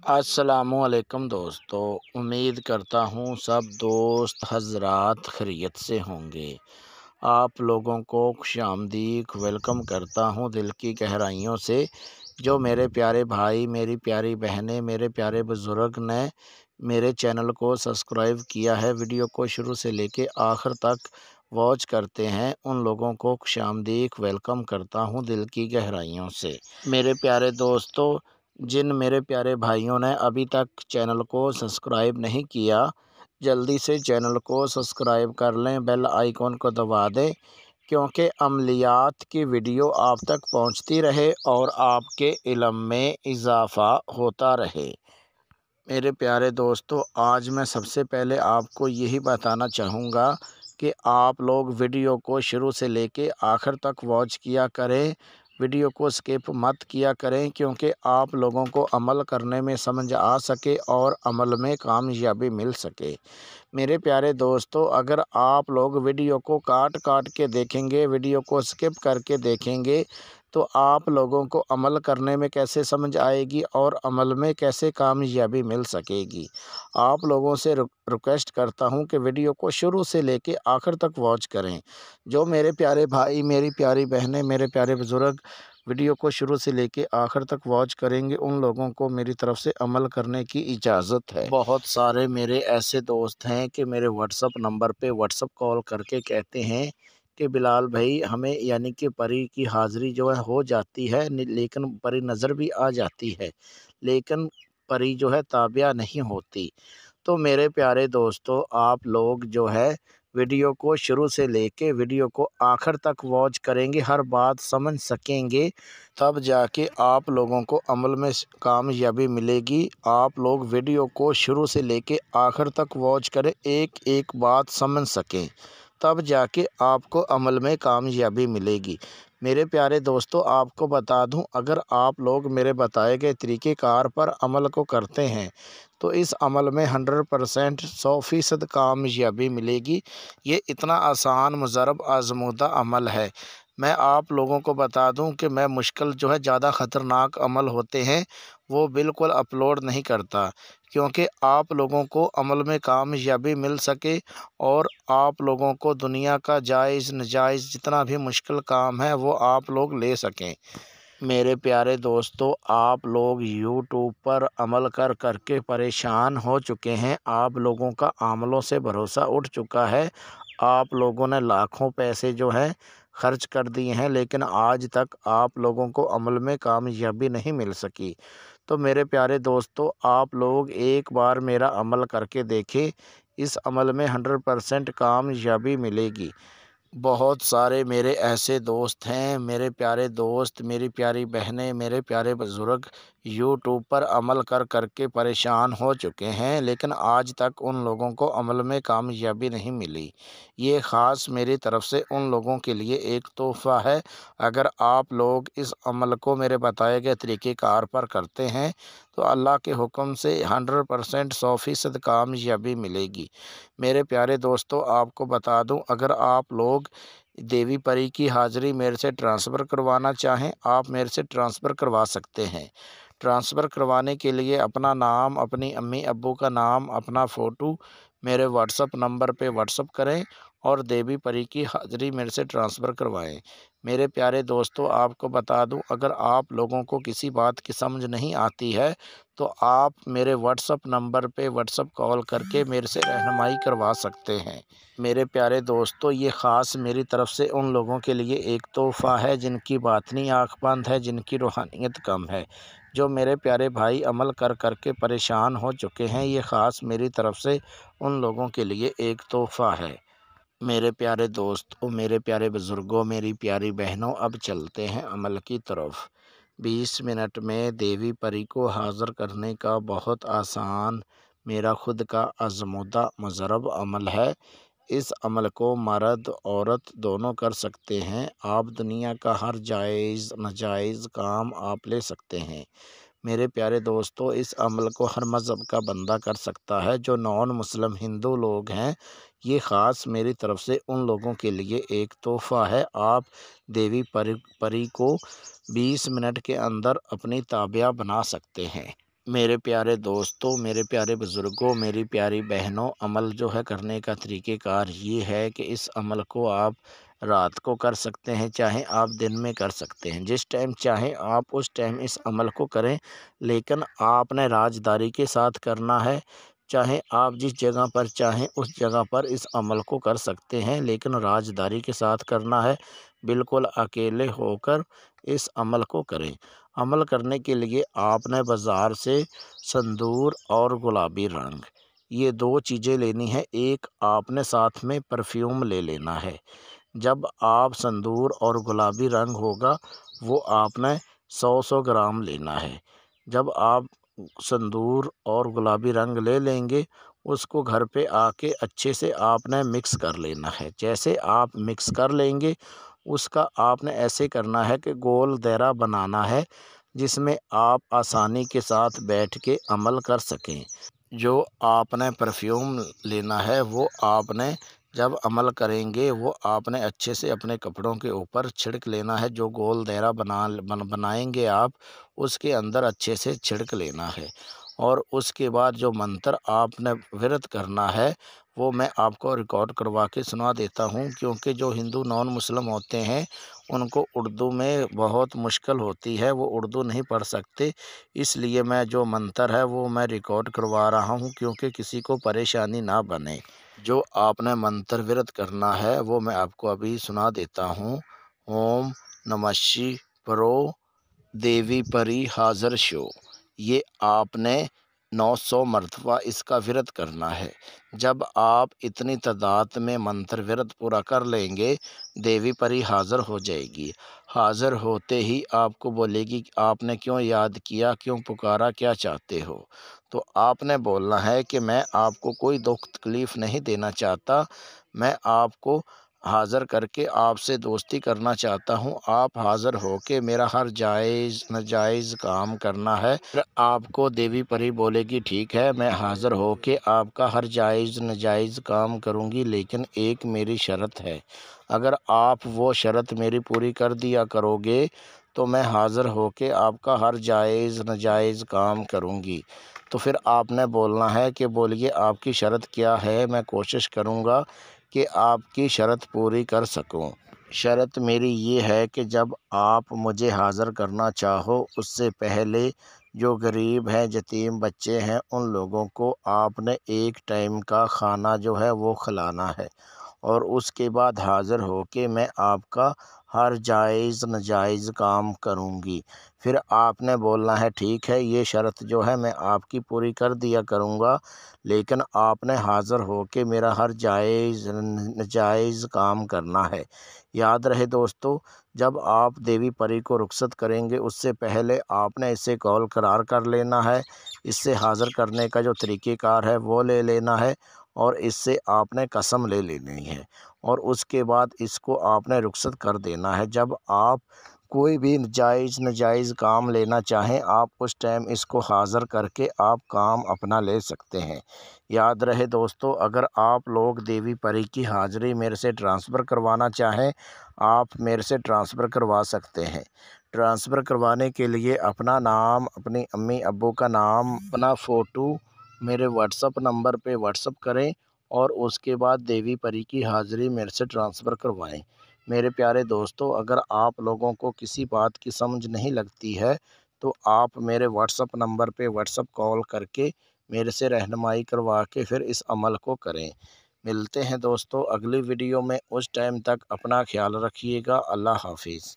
अस्सलामुअलैकुम दोस्तों, उम्मीद करता हूँ सब दोस्त हज़रात खैरियत से होंगे। आप लोगों को खुशामदीद वेलकम करता हूँ दिल की गहराइयों से। जो मेरे प्यारे भाई, मेरी प्यारी बहनें, मेरे प्यारे बुज़ुर्ग ने मेरे चैनल को सब्सक्राइब किया है, वीडियो को शुरू से लेके आखिर तक वॉच करते हैं, उन लोगों को खुशामदीद वेलकम करता हूँ दिल की गहराइयों से। मेरे प्यारे दोस्तों, जिन मेरे प्यारे भाइयों ने अभी तक चैनल को सब्सक्राइब नहीं किया, जल्दी से चैनल को सब्सक्राइब कर लें, बेल आइकॉन को दबा दें, क्योंकि अमलियात की वीडियो आप तक पहुंचती रहे और आपके इल्म में इजाफ़ा होता रहे। मेरे प्यारे दोस्तों, आज मैं सबसे पहले आपको यही बताना चाहूँगा कि आप लोग वीडियो को शुरू से लेके आखिर तक वॉच किया करें, वीडियो को स्किप मत किया करें, क्योंकि आप लोगों को अमल करने में समझ आ सके और अमल में कामयाबी मिल सके। मेरे प्यारे दोस्तों, अगर आप लोग वीडियो को काट काट के देखेंगे, वीडियो को स्किप करके देखेंगे, तो आप लोगों को अमल करने में कैसे समझ आएगी और अमल में कैसे कामयाबी मिल सकेगी। आप लोगों से रिक्वेस्ट करता हूं कि वीडियो को शुरू से लेके आखिर तक वॉच करें। जो मेरे प्यारे भाई, मेरी प्यारी बहनें, मेरे प्यारे बुज़ुर्ग वीडियो को शुरू से लेके आखिर तक वॉच करेंगे, उन लोगों को मेरी तरफ से अमल करने की इजाज़त है। बहुत सारे मेरे ऐसे दोस्त हैं कि मेरे व्हाट्सअप नंबर पे व्हाट्सअप कॉल करके कहते हैं कि बिलाल भाई, हमें यानी कि परी की हाज़िरी जो है हो जाती है, लेकिन परी नज़र भी आ जाती है, लेकिन परी जो है ताबिया नहीं होती। तो मेरे प्यारे दोस्तों, आप लोग जो है वीडियो को शुरू से लेके वीडियो को आखिर तक वॉच करेंगे, हर बात समझ सकेंगे, तब जाके आप लोगों को अमल में कामयाबी मिलेगी। आप लोग वीडियो को शुरू से लेके आखिर तक वॉच करें, एक एक बात समझ सकें, तब जाके आपको अमल में कामयाबी मिलेगी। मेरे प्यारे दोस्तों, आपको बता दूं, अगर आप लोग मेरे बताए गए तरीक़ेकार पर अमल को करते हैं, तो इस अमल में 100% 100% कामयाबी मिलेगी। ये इतना आसान, मुजरब, आज़मूदा अमल है। मैं आप लोगों को बता दूं कि मैं मुश्किल जो है ज़्यादा ख़तरनाक अमल होते हैं, वो बिल्कुल अपलोड नहीं करता, क्योंकि आप लोगों को अमल में कामयाबी मिल सके और आप लोगों को दुनिया का जायज़ नाजायज़ जितना भी मुश्किल काम है वो आप लोग ले सकें। मेरे प्यारे दोस्तों, आप लोग यूट्यूब पर अमल कर कर के परेशान हो चुके हैं। आप लोगों का अमलों से भरोसा उठ चुका है। आप लोगों ने लाखों पैसे जो हैं खर्च कर दिए हैं, लेकिन आज तक आप लोगों को अमल में कामयाबी नहीं मिल सकी। तो मेरे प्यारे दोस्तों, आप लोग एक बार मेरा अमल करके देखें, इस अमल में 100% कामयाबी मिलेगी। बहुत सारे मेरे ऐसे दोस्त हैं, मेरे प्यारे दोस्त, मेरी प्यारी बहनें, मेरे प्यारे बुज़ुर्ग यूट्यूब पर अमल कर कर के परेशान हो चुके हैं, लेकिन आज तक उन लोगों को अमल में कामयाबी नहीं मिली। ये ख़ास मेरी तरफ से उन लोगों के लिए एक तोहफ़ा है। अगर आप लोग इस अमल को मेरे बताए गए तरीक़ेकार पर करते हैं, तो अल्लाह के हुक्म से 100% 100% कामयाबी मिलेगी। मेरे प्यारे दोस्तों, आपको बता दूं, अगर आप लोग देवी परी की हाज़िरी मेरे से ट्रांसफ़र करवाना चाहें, आप मेरे से ट्रांसफ़र करवा सकते हैं। ट्रांसफ़र करवाने के लिए अपना नाम, अपनी अम्मी अब्बू का नाम, अपना फ़ोटो मेरे व्हाट्सअप नंबर पे व्हाट्सअप करें और देवी परी की हाज़िरी मेरे से ट्रांसफ़र करवाएं। मेरे प्यारे दोस्तों, आपको बता दूं, अगर आप लोगों को किसी बात की समझ नहीं आती है, तो आप मेरे व्हाट्सअप नंबर पे व्हाट्सअप कॉल करके मेरे से रहनुमाई करवा सकते हैं। मेरे प्यारे दोस्तों, ये ख़ास मेरी तरफ से उन लोगों के लिए एक तोहफ़ा है जिनकी बातनी आँख बंद है, जिनकी रूहानियत कम है। जो मेरे प्यारे भाई अमल कर कर के परेशान हो चुके हैं, ये ख़ास मेरी तरफ से उन लोगों के लिए एक तोहफ़ा है। मेरे प्यारे दोस्तों, मेरे प्यारे बुज़ुर्गों, मेरी प्यारी बहनों, अब चलते हैं अमल की तरफ। 20 मिनट में देवी परी को हाज़िर करने का बहुत आसान, मेरा खुद का आज़मूदा मुजरब अमल है। इस अमल को मर्द औरत दोनों कर सकते हैं। आप दुनिया का हर जायज़ नाजायज़ काम आप ले सकते हैं। मेरे प्यारे दोस्तों, इस अमल को हर मज़हब का बंदा कर सकता है। जो नॉन मुस्लिम हिंदू लोग हैं, ये ख़ास मेरी तरफ से उन लोगों के लिए एक तोहफ़ा है। आप देवी परी को 20 मिनट के अंदर अपनी ताबिया बना सकते हैं। میرے پیارے دوستوں، میرے پیارے بزرگوں، میری پیاری بہنوں، عمل جو ہے کرنے کا طریقہ کار یہ ہے کہ اس عمل کو آپ رات کو کر سکتے ہیں، چاہے آپ دن میں کر سکتے ہیں، جس ٹائم چاہیں آپ اس ٹائم اس عمل کو کریں، لیکن آپ نے راجداری کے ساتھ کرنا ہے۔ چاہے آپ جس جگہ پر چاہیں اس جگہ پر اس عمل کو کر سکتے ہیں، لیکن راجداری کے ساتھ کرنا ہے، بالکل اکیلے ہو کر اس عمل کو کریں۔ عمل کرنے کے لیے آپ نے بازار سے سندور اور گلابی رنگ یہ دو چیزیں لینی ہے۔ ایک آپ نے ساتھ میں پرفیوم لے لینا ہے۔ جب آپ سندور اور گلابی رنگ ہوگا وہ آپ نے 100 گرام لینا ہے۔ جب آپ سندور اور گلابی رنگ لے لیں گے اس کو گھر پہ آ کے اچھے سے آپ نے مکس کر لینا ہے۔ جیسے آپ مکس کر لیں گے اس کا آپ نے ایسے کرنا ہے کہ گول دائرہ بنانا ہے جس میں آپ آسانی کے ساتھ بیٹھ کے عمل کر سکیں۔ جو آپ نے پرفیوم لینا ہے وہ آپ نے جب عمل کریں گے وہ آپ نے اچھے سے اپنے کپڑوں کے اوپر چھڑک لینا ہے۔ جو گول دائرہ بنائیں گے آپ اس کے اندر اچھے سے چھڑک لینا ہے، اور اس کے بعد جو منتر آپ نے ورد کرنا ہے وہ میں آپ کو ریکارڈ کروا کے سنا دیتا ہوں، کیونکہ جو ہندو نان مسلم ہوتے ہیں ان کو اردو میں بہت مشکل ہوتی ہے، وہ اردو نہیں پڑھ سکتے، اس لیے میں جو منتر ہے وہ میں ریکارڈ کروا رہا ہوں کیونکہ کسی کو پریشانی نہ بنے۔ جو آپ نے منتر ورد کرنا ہے وہ میں آپ کو ابھی سنا دیتا ہوں۔ اوم نمہ شیوائے پرو دیوی پری حاضر شو۔ یہ آپ نے 900 مرتبہ اس کا ورد کرنا ہے۔ جب آپ اتنی تعداد میں منتر ورد پورا کر لیں گے دیوی پری حاضر ہو جائے گی۔ حاضر ہوتے ہی آپ کو بولے گی کہ آپ نے کیوں یاد کیا، کیوں پکارا، کیا چاہتے ہو؟ تو آپ نے بولنا ہے کہ میں آپ کو کوئی دکھ تکلیف نہیں دینا چاہتا، میں آپ کو حاضر کر کے آپ سے دوستی کرنا چاہتا ہوں۔ آپ حاضر ہو کے میرا ہر جائز ناجائز کام کرنا ہے۔ پھر آپ کو دیوی پری بولے گی ٹھیک ہے میں حاضر ہو کے آپ کا ہر جائز ناجائز کام کروں گی، لیکن ایک میری شرط ہے، اگر آپ وہ شرط میری پوری کر دیا کرو گے تو میں حاضر ہو کے آپ کا ہر جائز ناجائز کام کروں گی۔ تو پھر آپ نے بولنا ہے کہ بولیے آپ کی شرط کیا ہے، میں کوشش کروں گا کہ آپ کی شرط پوری کر سکوں۔ شرط میری یہ ہے کہ جب آپ مجھے حاضر کرنا چاہو اس سے پہلے جو غریب ہیں، یتیم بچے ہیں، ان لوگوں کو آپ نے ایک ٹائم کا کھانا جو ہے وہ کھلانا ہے، اور اس کے بعد حاضر ہو کے میں آپ کا ہر جائز ناجائز کام کروں گی۔ پھر آپ نے بولنا ہے ٹھیک ہے یہ شرط جو ہے میں آپ کی پوری کر دیا کروں گا، لیکن آپ نے حاضر ہو کے میرا ہر جائز ناجائز کام کرنا ہے۔ یاد رہے دوستو، جب آپ دیوی پری کو رخصت کریں گے اس سے پہلے آپ نے اسے قول قرار کر لینا ہے، اس سے حاضر کرنے کا جو طریقہ کار ہے وہ لے لینا ہے، اور اس سے آپ نے قسم لے لینی ہے، اور اس کے بعد اس کو آپ نے رخصت کر دینا ہے۔ جب آپ کوئی بھی جائز ناجائز کام لینا چاہیں آپ اس ٹائم اس کو حاضر کر کے آپ کام اپنا لے سکتے ہیں۔ یاد رہے دوستو، اگر آپ لوگ دیوی پری کی حاضری میرے سے ٹرانسفر کروانا چاہیں آپ میرے سے ٹرانسفر کروا سکتے ہیں۔ ٹرانسفر کروانے کے لیے اپنا نام، اپنی امی ابو کا نام، اپنا فوٹو میرے واٹس اپ نمبر پہ واٹس اپ کریں، اور اس کے بعد دیوی پری کی حاضری میرے سے ٹرانسفر کروائیں۔ میرے پیارے دوستو، اگر آپ لوگوں کو کسی بات کی سمجھ نہیں لگتی ہے تو آپ میرے واٹس اپ نمبر پہ واٹس اپ کال کر کے میرے سے رہنمائی کروا کے پھر اس عمل کو کریں۔ ملتے ہیں دوستو اگلی ویڈیو میں، اس ٹائم تک اپنا خیال رکھیے گا۔ اللہ حافظ۔